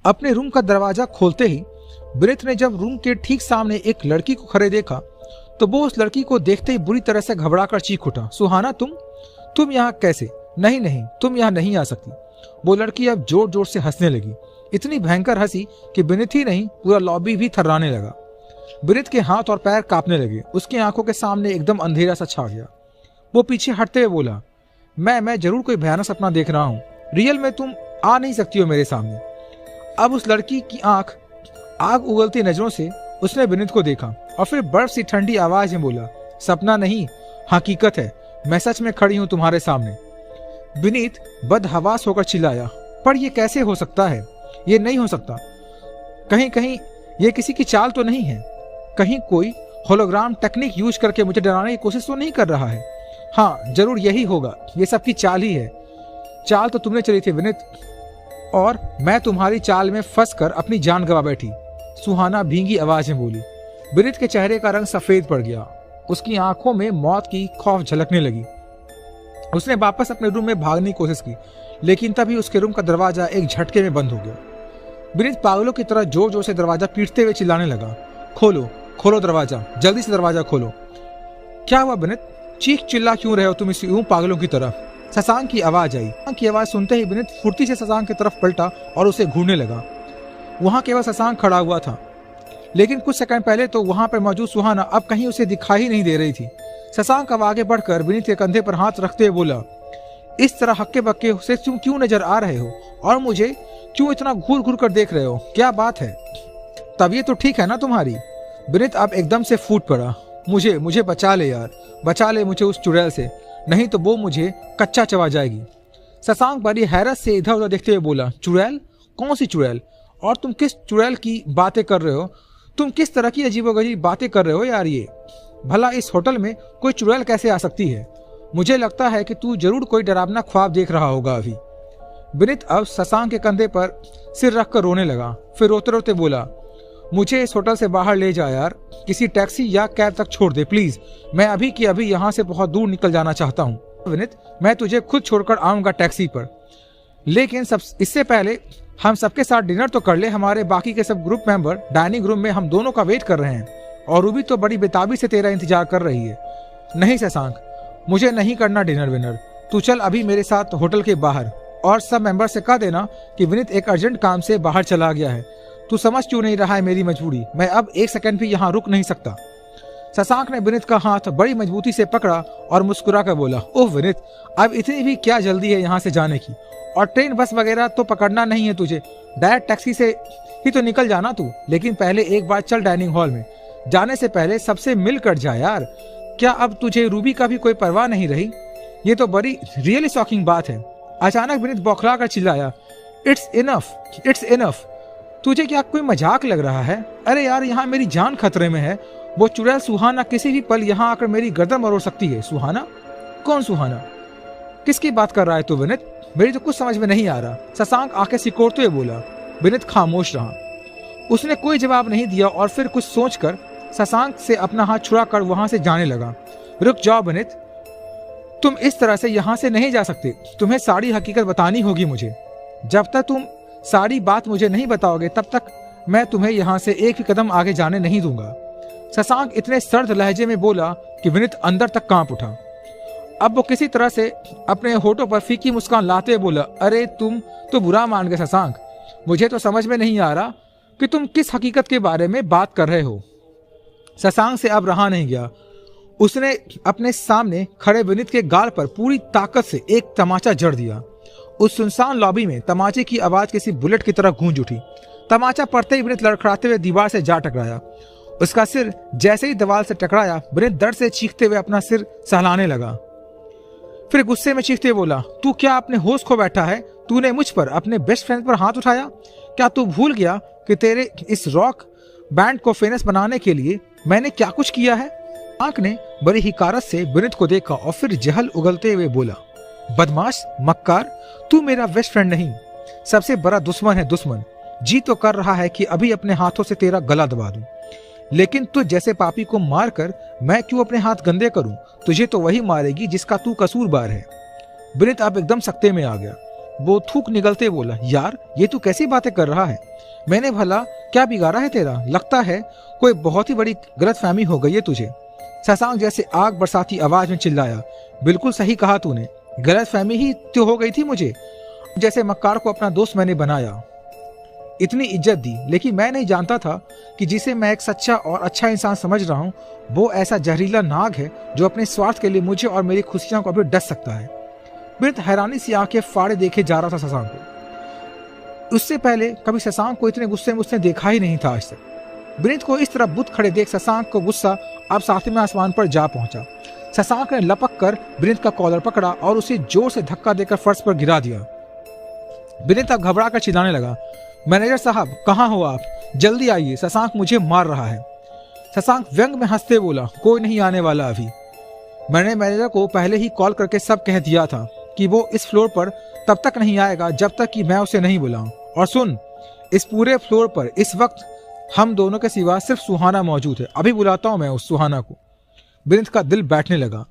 अपने रूम का दरवाजा खोलते ही विनीत ने जब रूम के ठीक सामने एक लड़की को खड़े देखा तो वो उस लड़की को देखते ही बुरी तरह से घबराकर चीख उठा, सुहाना तुम यहाँ कैसे? नहीं नहीं, तुम यहाँ नहीं आ सकती। वो लड़की अब जोर जोर से हंसने लगी, इतनी भयंकर हंसी कि विनीत ही नहीं पूरा लॉबी भी थर्राने लगा। विनीत के हाथ और पैर कांपने लगे, उसकी आंखों के सामने एकदम अंधेरा सा छा गया। वो पीछे हटते हुए बोला, मैं जरूर कोई भयानक सपना देख रहा हूँ, रियल में तुम आ नहीं सकती हो मेरे सामने। अब उस लड़की की आंख आग उगलती नजरों से उसने विनीत को देखा और फिर बर्फ सी ठंडी आवाज में बोला, सपना नहीं, हकीकत है, मैं सच में खड़ी हूं तुम्हारे सामने। विनीत बदहवास होकर चिल्लाया, पर यह कैसे हो सकता है? ये नहीं हो सकता। कहीं कहीं ये किसी की चाल तो नहीं है? कहीं कोई होलोग्राम टेक्निक यूज करके मुझे डराने की कोशिश तो नहीं कर रहा है? हाँ, जरूर यही होगा, ये सबकी चाल ही है। चाल तो तुमने चली थी विनीत, और मैं तुम्हारी चाल में फंस कर अपनी जान गंवा बैठी, सुहाना भींगी आवाज में बोली। विनीत के चेहरे का रंग सफेद पड़ गया, उसकी आंखों में मौत की खौफ झलकने लगी। उसने वापस अपने रूम में भागने की कोशिश की, लेकिन तभी उसके रूम का दरवाजा एक झटके में बंद हो गया। विनीत पागलों की तरह जोर जोर से दरवाजा पीटते हुए चिल्लाने लगा, खोलो खोलो दरवाजा, जल्दी से दरवाजा खोलो। क्या हुआ विनीत? चीख चिल्ला क्यों रहे हो तुम इस यूं पागलों की तरह? शशांक की आवाज आई। शशांक की आवाज सुनते ही विनीत फुर्ती से शशांक की तरफ पलटा और उसे घूरने लगा। वहां केवल शशांक खड़ा हुआ था, लेकिन कुछ सेकंड पहले तो वहां पर मौजूद सुहाना अब कहीं उसे दिखाई नहीं दे रही थी। शशांक अब आगे बढ़कर विनीत के कंधे पर हाथ रखते हुए बोला, इस तरह हक्के बक्के से तुम क्यों नजर आ रहे हो और मुझे क्यों इतना घूर घूर कर देख रहे हो? क्या बात है? तबीयत तो ठीक है ना तुम्हारी? विनीत अब एकदम से फूट पड़ा, मुझे बचा ले यार, बचा ले मुझे उस चुड़ैल से, नहीं तो वो मुझे कच्चा चबा जाएगी। शशांक बड़ी हैरत से इधर उधर देखते हुए बोला, चुड़ैल? कौन सी चुड़ैल? और तुम किस चुड़ैल की बातें कर रहे हो? तुम किस तरह की अजीबोगरीब बातें कर रहे हो यार? ये भला इस होटल में कोई चुड़ैल कैसे आ सकती है? मुझे लगता है कि तू जरूर कोई डरावना ख्वाब देख रहा होगा अभी। विनीत अब शशांक के कंधे पर सिर रखकर रोने लगा, फिर रोते रोते बोला, मुझे इस होटल से बाहर ले जा यार, किसी टैक्सी या कैब तक छोड़ दे प्लीज, मैं अभी की अभी यहाँ से बहुत दूर निकल जाना चाहता हूँ। विनीत, मैं तुझे खुद छोड़कर आऊंगा टैक्सी पर, लेकिन इससे पहले हम सबके साथ डिनर तो कर ले। हमारे बाकी के सब ग्रुप मेंबर डाइनिंग रूम में हम दोनों का वेट कर रहे हैं, और रूबी तो बड़ी बेताबी से तेरा इंतजार कर रही है। नहीं शशांक, मुझे नहीं करना डिनर विनर, तू चल अभी मेरे साथ होटल के बाहर, और सब मेंबर से कह देना कि विनीत एक अर्जेंट काम से बाहर चला गया है। तू समझ क्यों नहीं रहा है मेरी मजबूरी? मैं अब एक सेकंड भी यहाँ रुक नहीं सकता। शशांक ने विनीत का हाथ बड़ी मजबूती से पकड़ा और मुस्कुरा कर बोला, ओह विनीत, अब इतनी भी क्या जल्दी है यहाँ से जाने की? और ट्रेन बस वगैरह तो पकड़ना नहीं है तुझे, डायरेक्ट टैक्सी से ही तो निकल जाना तू। लेकिन पहले एक बार चल डाइनिंग हॉल में, जाने से पहले सबसे मिल कर जा यार। क्या अब तुझे रूबी का भी कोई परवाह नहीं रही? ये तो बड़ी रियली शॉकिंग बात है। अचानक विनीत बौखला कर चिल्लाया, इट्स इनफ, इट्स इनफ। तुझे क्या कोई मजाक लग रहा है? अरे यार, यहाँ मेरी जान खतरे में है। वो चुड़ैल सुहाना किसी भी पल यहाँ आकर मेरी गर्दन मरोड़ सकती है। सुहाना? कौन सुहाना? किसकी बात कर रहा है तू विनीत? मेरी तो कुछ समझ में नहीं आ रहा। शशांक आंखें सिकोड़ते हुए बोला। विनीत खामोश रहा, उसने कोई जवाब नहीं दिया और फिर कुछ सोचकर शशांक से अपना हाथ छुड़ाकर वहां से जाने लगा। रुक जाओ विनीत, तुम इस तरह से यहाँ से नहीं जा सकते, तुम्हें सारी हकीकत बतानी होगी मुझे। जब तक तुम सारी बात मुझे नहीं बताओगे तब तक मैं तुम्हें यहाँ से एक भी कदम आगे जाने नहीं दूंगा। शशांक इतने सर्द लहजे में बोला कि विनीत अंदर तक कांप उठा। अब वो किसी तरह से अपने होठों पर फीकी मुस्कान लाते बोला, अरे तुम तो बुरा मान गए शशांक, मुझे तो समझ में नहीं आ रहा कि तुम किस हकीकत के बारे में बात कर रहे हो। शशांक से अब रहा नहीं गया, उसने अपने सामने खड़े विनीत के गाल पर पूरी ताकत से एक तमाचा जड़ दिया। उस सुनसान लॉबी में तमाचे की आवाज किसी बुलेट की तरह गूंज उठी। तमाचा पड़ते ही विनीत लड़खड़ाते हुए दीवार से जा टकराया। उसका सिर जैसे ही दीवार से टकराया, विनीत दर्द से चीखते हुए अपना सिर सहलाने लगा। फिर गुस्से में चीखते बोला, तू क्या अपने होश खो बैठा है? तूने मुझ पर, अपने बेस्ट फ्रेंड पर हाथ उठाया? क्या तू भूल गया कि तेरे इस रॉक बैंड को फेमस बनाने के लिए मैंने क्या कुछ किया है? आंख ने बड़ी हिकारत से विनीत को देखा और फिर जहल उगलते हुए बोला, बदमाश, मक्कार, तू मेरा बेस्ट फ्रेंड नहीं, सबसे बड़ा दुश्मन है दुश्मन। जी तो कर रहा है कि अभी अपने हाथों से तेरा गला दबा दूं, लेकिन तुझ जैसे पापी को मारकर मैं क्यों अपने हाथ गंदे करूं? तुझे तो वही मारेगी जिसका तू कसूरबार है। विनीत अब एकदम सख्ते में आ गया। वो थूक निगलते बोला, यार ये तू कैसी बातें कर रहा है? मैंने भला क्या बिगाड़ा है तेरा? लगता है कोई बहुत ही बड़ी गलतफहमी हो गई है तुझे। शशांक जैसे आग बरसाती आवाज में चिल्लाया, बिल्कुल सही कहा तूने, गलतफहमी ही तो हो गई थी मुझे। जैसे मक्कार को अपना दोस्त मैंने बनाया, इतनी इज्जत दी, लेकिन मैं नहीं जानता था कि जिसे मैं एक सच्चा और अच्छा इंसान समझ रहा हूँ वो ऐसा जहरीला नाग है जो अपने स्वार्थ के लिए मुझे और मेरी खुशियों को भी डस सकता है। वृद्ध हैरानी सी आंखें फाड़े देखे जा रहा था शशांक को। उससे पहले कभी शशांक को इतने गुस्से में उसने देखा ही नहीं था आज तक। विनीत को इस तरह बुत खड़े देख शशांक को गुस्सा अब सातवें आसमान पर जा पहुंचा। शशांक ने लपक कर विनीत का कॉलर पकड़ा और उसे जोर से धक्का देकर फर्श पर गिरा दिया। विनीत अब घबरा कर चिल्लाने लगा, मैनेजर साहब कहाँ हो आप? जल्दी आइए, शशांक मुझे मार रहा है। शशांक व्यंग में हंसते बोला, कोई नहीं आने वाला अभी। मैंने मैनेजर को पहले ही कॉल करके सब कह दिया था कि वो इस फ्लोर पर तब तक नहीं आएगा जब तक कि मैं उसे नहीं बुलाऊं। और सुन, इस पूरे फ्लोर पर इस वक्त हम दोनों के सिवा सिर्फ सुहाना मौजूद है। अभी बुलाता हूं मैं उस सुहाना को। विनीत का दिल बैठने लगा।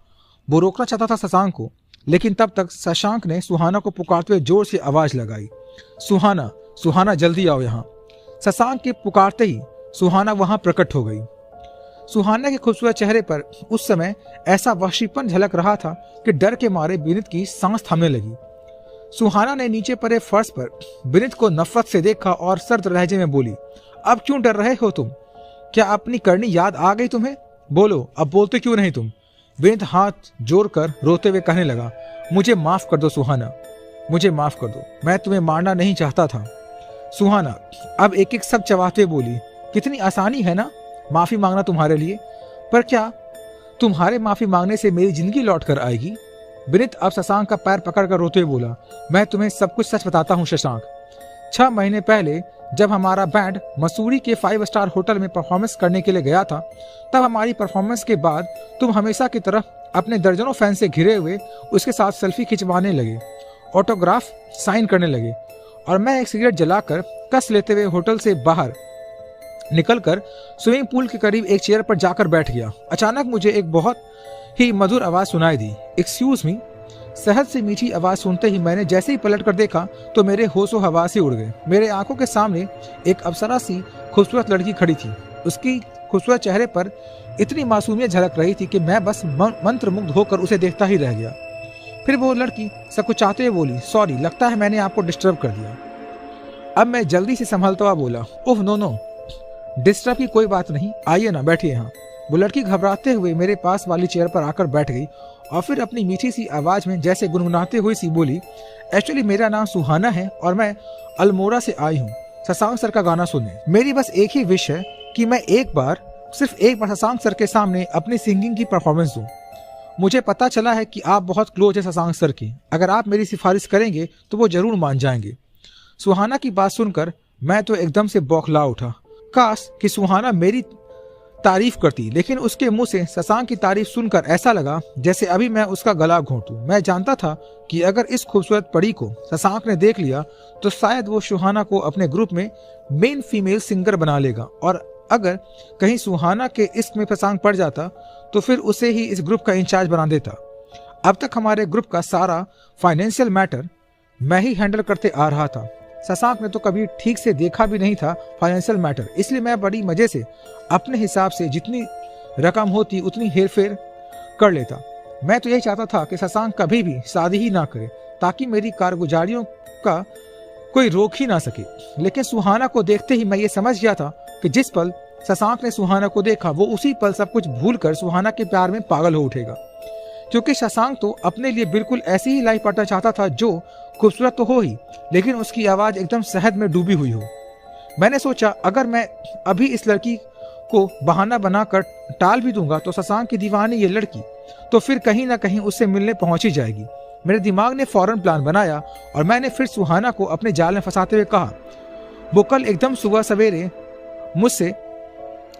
वो रोकना चाहता था शशांक को, लेकिन तब तक शशांक ने सुहाना को पुकारते हुए जोर से आवाज लगाई, सुहाना, सुहाना जल्दी आओ यहाँ। शशांक के पुकारते ही सुहाना वहां प्रकट हो गई। सुहाना के खूबसूरत चेहरे पर उस समय ऐसा वहशीपन झलक रहा था कि डर के मारे विनीत की सांस थमने लगी। सुहाना ने नीचे पड़े फर्श पर विनीत को नफरत से देखा और सर्द लहजे में बोली, अब क्यों डर रहे हो तुम? क्या अपनी करनी याद आ गई तुम्हें? बोलो, अब बोलते क्यों नहीं तुम? विनीत हाथ जोड़कर रोते हुए कहने लगा, मुझे माफ कर दो सुहाना, मुझे माफ कर दो, मैं तुम्हें मारना नहीं चाहता था। सुहाना अब एक एक सब चबाते बोली, कितनी आसानी है ना माफी मांगना तुम्हारे लिए, पर क्या तुम्हारे माफी मांगने से मेरी जिंदगी लौट कर आएगी? विनीत अब शशांक का पैर पकड़कर रोते हुए बोला, मैं तुम्हें सब कुछ सच बताता हूँ शशांक। 6 महीने पहले जब हमारा बैंड मसूरी के 5 स्टार होटल में परफॉर्मेंस करने के लिए गया था, तब हमारी परफॉर्मेंस के बाद तुम हमेशा की तरह अपने दर्जनों फैन से घिरे हुए उसके साथ सेल्फी खिंचवाने लगे, ऑटोग्राफ साइन करने लगे, और मैं एक सिगरेट जलाकर कस लेते हुए होटल से बाहर निकलकर स्विमिंग पूल के करीब एक चेयर पर जाकर बैठ गया। अचानक मुझे एक बहुत ही मधुर आवाज सुनाई दी, एक्सक्यूज मी। सहज से मीठी आवाज सुनते ही मैंने जैसे ही पलट कर देखा तो मेरे होशो हवास ही उड़ गए। मेरे आंखों के सामने एक अप्सरा सी खूबसूरत लड़की खड़ी थी। उसकी खूबसूरत चेहरे पर इतनी मासूमियत झलक रही थी कि मैं बस मंत्रमुग्ध होकर उसे देखता ही रह गया। फिर वो लड़की सकुचाते हुए बोली, सॉरी, लगता है मैंने आपको डिस्टर्ब कर दिया। अब मैं जल्दी से संभलता हुआ बोला, ओह नो, डिस्टर्ब की कोई बात नहीं, आइए ना, बैठिए यहाँ। वो लड़की घबराते हुए मेरे पास वाली चेयर पर आकर बैठ गई और फिर अपनी मीठी सी आवाज में जैसे गुनगुनाते हुए सी बोली, एक्चुअली मेरा नाम सुहाना है और मैं अल्मोड़ा से आई हूँ शशांक सर का गाना सुनने। मेरी बस एक ही विश है कि मैं सिर्फ एक बार शशांक सर के सामने अपनी सिंगिंग की परफॉर्मेंस दूँ। मुझे पता चला है कि आप बहुत क्लोज है शशांक सर की, अगर आप मेरी सिफारिश करेंगे तो वो जरूर मान जाएंगे। सुहाना की बात सुनकर मैं तो एकदम से बौखला उठा। काश कि सुहाना मेरी तारीफ करती, लेकिन उसके मुंह से शशांक की तारीफ सुनकर ऐसा लगा जैसे अभी मैं उसका गला घोंटूं। मैं जानता था कि अगर इस खूबसूरत परी को शशांक ने देख लिया तो शायद वो सुहाना को अपने ग्रुप में मेन फीमेल सिंगर बना लेगा, और अगर कहीं सुहाना के इश्क में शशांक पड़ जाता तो फिर उसे ही इस ग्रुप का इंचार्ज बना देता। अब तक हमारे ग्रुप का सारा फाइनेंशियल मैटर मैं ही हैंडल करते आ रहा था। शशांक ने तो कभी ठीक से देखा भी नहीं था फाइनेंशियल मैटर, इसलिए मैं बड़ी मजे से अपने हिसाब से जितनी रकम होती उतनी हेरफेर कर लेता। मैं तो यही चाहता था कि शशांक कभी भी शादी ही ना करे ताकि मेरी कारगुजारियों का कोई रोक ही ना सके। लेकिन सुहाना को देखते ही मैं ये समझ गया था कि जिस पल शशांक ने सुहाना को देखा वो उसी पल सब कुछ भूलकर सुहाना के प्यार में पागल हो उठेगा, क्योंकि शशांक तो अपने लिए बिल्कुल ऐसी ही लाइफ पार्टनर चाहता था जो खूबसूरत तो हो ही, लेकिन उसकी आवाज एकदम शहद में डूबी हुई हो। मैंने सोचा अगर मैं अभी इस लड़की को बहाना बनाकर टाल भी दूंगा तो शशांक की दीवानी ये लड़की तो फिर कहीं ना कहीं उससे मिलने पहुंच ही जाएगी। मेरे दिमाग ने फौरन प्लान बनाया और मैंने फिर सुहाना को अपने जाल में फंसाते हुए कहा, वो कल एकदम सुबह सवेरे मुझसे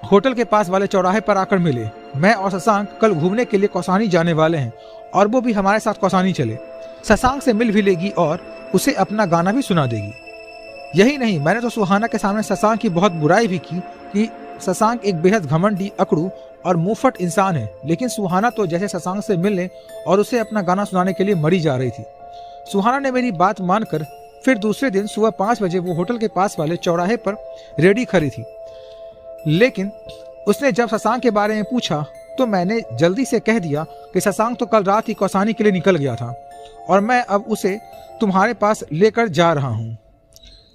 होटल के पास वाले चौराहे पर आकर मिले। मैं और शशांक कल घूमने के लिए कौसानी जाने वाले हैं और वो भी हमारे साथ कौसानी चले। शशांक से मिल भी लेगी और उसे अपना गाना भी सुना देगी। यही नहीं, मैंने तो सुहाना के सामने शशांक की बहुत बुराई भी की कि शशांक एक बेहद घमंडी, अकड़ू और मुंहफट इंसान है, लेकिन सुहाना तो जैसे शशांक से मिलने और उसे अपना गाना सुनाने के लिए मरी जा रही थी। सुहाना ने मेरी बात मानकर फिर दूसरे दिन सुबह 5 बजे वो होटल के पास वाले चौराहे पर रेडी खड़ी थी। लेकिन उसने जब शशांक के बारे में पूछा तो मैंने जल्दी से कह दिया कि शशांक तो कल रात ही कौसानी के लिए निकल गया था और मैं अब उसे तुम्हारे पास लेकर जा रहा हूँ।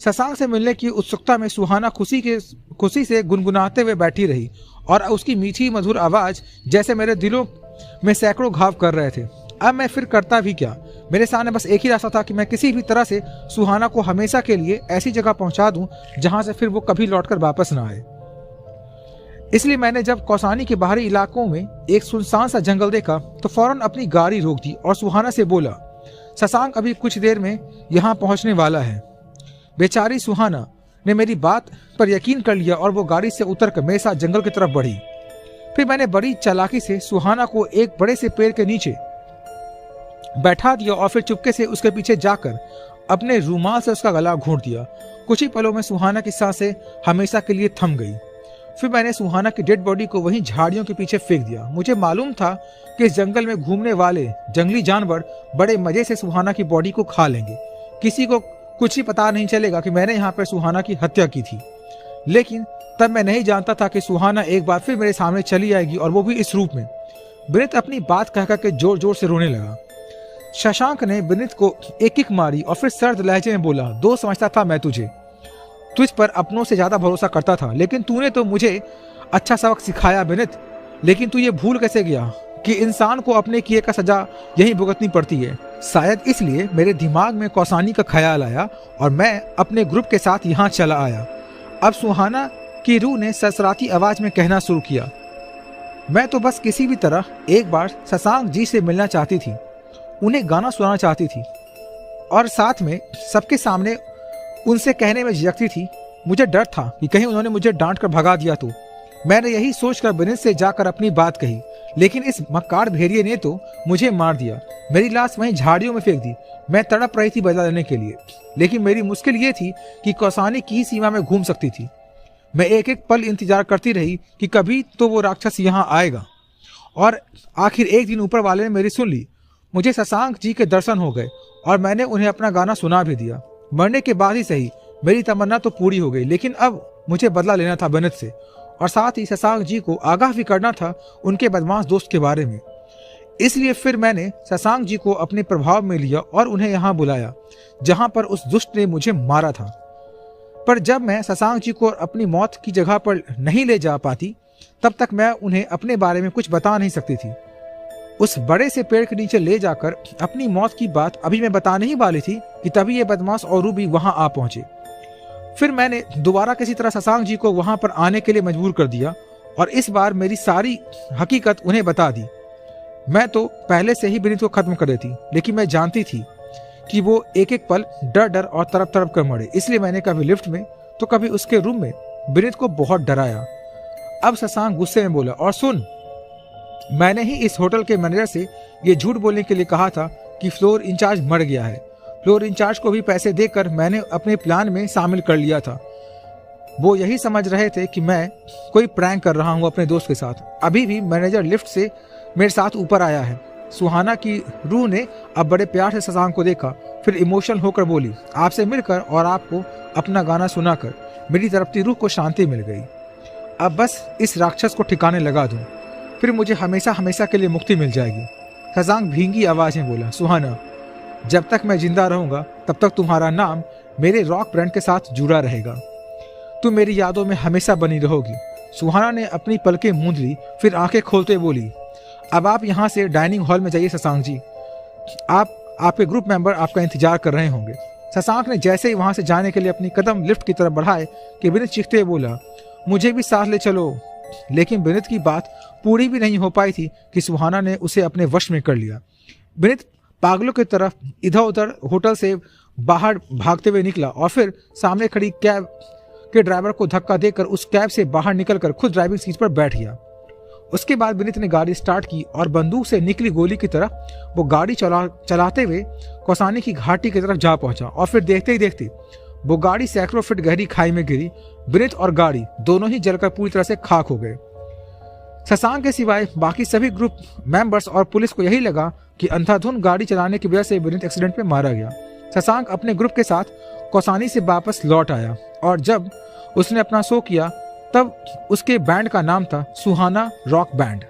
शशांक से मिलने की उत्सुकता में सुहाना खुशी से गुनगुनाते हुए बैठी रही और उसकी मीठी मधुर आवाज़ जैसे मेरे दिलों में सैकड़ों घाव कर रहे थे। अब मैं फिर करता भी क्या, मेरे सामने बस एक ही रास्ता था कि मैं किसी भी तरह से सुहाना को हमेशा के लिए ऐसी जगह पहुंचा दूं जहां से फिर वो कभी लौटकर वापस ना आए। इसलिए मैंने जब कौसानी के बाहरी इलाकों में एक सुनसान सा जंगल देखा तो फौरन अपनी गाड़ी रोक दी और सुहाना से बोला, शशांक अभी कुछ देर में यहाँ पहुँचने वाला है। बेचारी सुहाना ने मेरी बात पर यकीन कर लिया और वो गाड़ी से उतरकर मेरे साथ जंगल की तरफ बढ़ी। फिर मैंने बड़ी चालाकी से सुहाना को एक बड़े से पेड़ के नीचे बैठा दिया और फिर चुपके से उसके पीछे जाकर अपने रुमाल से उसका गला घोंट दिया। कुछ ही पलों में सुहाना की सांसें हमेशा के लिए थम गई। फिर मैंने सुहाना की डेड बॉडी को वहीं झाड़ियों के पीछे फेंक दिया। मुझे मालूम था कि इस जंगल में घूमने वाले जंगली जानवर बड़े मजे से सुहाना की बॉडी को खा लेंगे। किसी को कुछ ही पता नहीं चलेगा कि मैंने यहाँ पर सुहाना की हत्या की थी। लेकिन तब मैं नहीं जानता था कि सुहाना एक बार फिर मेरे सामने चली आएगी और वो भी इस रूप में। विनीत अपनी बात कह कर के जोर जोर से रोने लगा। शशांक ने विनीत को एक किक मारी और फिर सर्द लहजे में बोला, दोस्त समझता था मैं तुझ पर अपनों से ज्यादा भरोसा करता था, लेकिन तूने तो मुझे अच्छा सबक सिखाया विनीत। लेकिन तू ये भूल कैसे गया कि इंसान को अपने किए का सजा यही भुगतनी पड़ती है। शायद इसलिए मेरे दिमाग में कौसानी का ख्याल आया और मैं अपने ग्रुप के साथ यहाँ चला आया। अब सुहाना की रूह ने सरसराती आवाज में कहना शुरू किया, मैं तो बस किसी भी तरह एक बार शशांक जी से मिलना चाहती थी, उन्हें गाना सुनाना चाहती थी और साथ में सबके सामने उनसे कहने में झिझकती थी। मुझे डर था कि कहीं उन्होंने मुझे डांट कर भगा दिया तो। मैंने यही सोचकर विनीत से जाकर अपनी बात कही, लेकिन इस मक्कार भेड़िए ने तो मुझे मार दिया। मेरी लाश वहीं झाड़ियों में फेंक दी। मैं तड़प रही थी बदला लेने के लिए, लेकिन मेरी मुश्किल ये थी कि कौसानी की ही सीमा में घूम सकती थी। मैं एक एक पल इंतजार करती रही कि कभी तो वो राक्षस यहाँ आएगा। और आखिर एक दिन ऊपर वाले ने मेरी सुन ली। मुझे शशांक जी के दर्शन हो गए और मैंने उन्हें अपना गाना सुना भी दिया। मरने के बाद ही सही, मेरी तमन्ना तो पूरी हो गई, लेकिन अब मुझे बदला लेना था विनीत से और साथ ही शशांक जी को आगाह भी करना था उनके बदमाश दोस्त के बारे में। इसलिए फिर मैंने शशांक जी को अपने प्रभाव में लिया और उन्हें यहाँ बुलाया जहाँ पर उस दुष्ट ने मुझे मारा था। पर जब मैं शशांक जी को अपनी मौत की जगह पर नहीं ले जा पाती, तब तक मैं उन्हें अपने बारे में कुछ बता नहीं सकती थी। उस बड़े से पेड़ के नीचे ले जाकर अपनी मौत की बात अभी मैं बताने ही वाली थी कि तभी ये बदमाश और भी वहां आ पहुंचे। फिर मैंने दोबारा किसी तरह शशांक जी को वहां पर आने के लिए मजबूर कर दिया और इस बार मेरी सारी हकीकत उन्हें बता दी। मैं तो पहले से ही विनीत को खत्म कर देती, लेकिन मैं जानती थी कि वो एक एक पल डर डर और तड़प तड़प कर मरे। इसलिए मैंने कभी लिफ्ट में तो कभी उसके रूम में विनीत को बहुत डराया। अब शशांक गुस्से में बोला, और सुन, मैंने ही इस होटल के मैनेजर से ये झूठ बोलने के लिए कहा था कि फ्लोर इंचार्ज मर गया है। फ्लोर इंचार्ज को भी पैसे देकर मैंने अपने प्लान में शामिल कर लिया था। वो यही समझ रहे थे कि मैं कोई प्रैंक कर रहा हूँ अपने दोस्त के साथ। अभी भी मैनेजर लिफ्ट से मेरे साथ ऊपर आया है। सुहाना की रूह ने अब बड़े प्यार से शशांक को देखा, फिर इमोशनल होकर बोली, आपसे मिलकर और आपको अपना गाना सुनाकर मेरी तड़पती रूह को शांति मिल गई। अब बस इस राक्षस को ठिकाने लगा दूं, फिर मुझे हमेशा हमेशा के लिए मुक्ति मिल जाएगी। शशांक भींगी आवाज में बोला, सुहाना, जब तक मैं जिंदा रहूंगा तब तक तुम्हारा नाम मेरे रॉक ब्रांड के साथ जुड़ा रहेगा। तुम मेरी यादों में हमेशा बनी रहोगी। सुहाना ने अपनी पलकें मूंद ली, फिर आंखें खोलते बोली, अब आप यहाँ से डाइनिंग हॉल में जाइए शशांक जी, आपके ग्रुप मेंबर आपका इंतजार कर रहे होंगे। शशांक ने जैसे ही वहां से जाने के लिए अपनी कदम लिफ्ट की तरफ बढ़ाए कि विनीत चीखते हुए बोला, मुझे भी साथ ले चलो। लेकिन विनीत की बात पूरी भी नहीं हो पाई थी कि सुहाना ने उसे अपने वश में कर लिया। विनीत पागलों की तरफ इधर उधर होटल से बाहर भागते हुए निकला और फिर सामने खड़ी कैब के ड्राइवर को धक्का देकर उस कैब से बाहर निकलकर खुद ड्राइविंग सीट पर बैठ गया। उसके बाद विनीत ने गाड़ी स्टार्ट की और बंदूक से निकली गोली की तरह वो गाड़ी चलाते हुए कौसानी की घाटी की तरफ जा पहुंचा और फिर देखते ही देखते वो गाड़ी सैकड़ों फीट गहरी खाई में गिरी। विनीत और गाड़ी दोनों ही जलकर पूरी तरह से खाक हो गए। शशांक के सिवाय बाकी सभी ग्रुप मेंबर्स और पुलिस को यही लगा कि अंधाधुंध गाड़ी चलाने की वजह से विनीत एक्सीडेंट में मारा गया। शशांक अपने ग्रुप के साथ कौसानी से वापस लौट आया और जब उसने अपना शो किया तब उसके बैंड का नाम था सुहाना रॉक बैंड।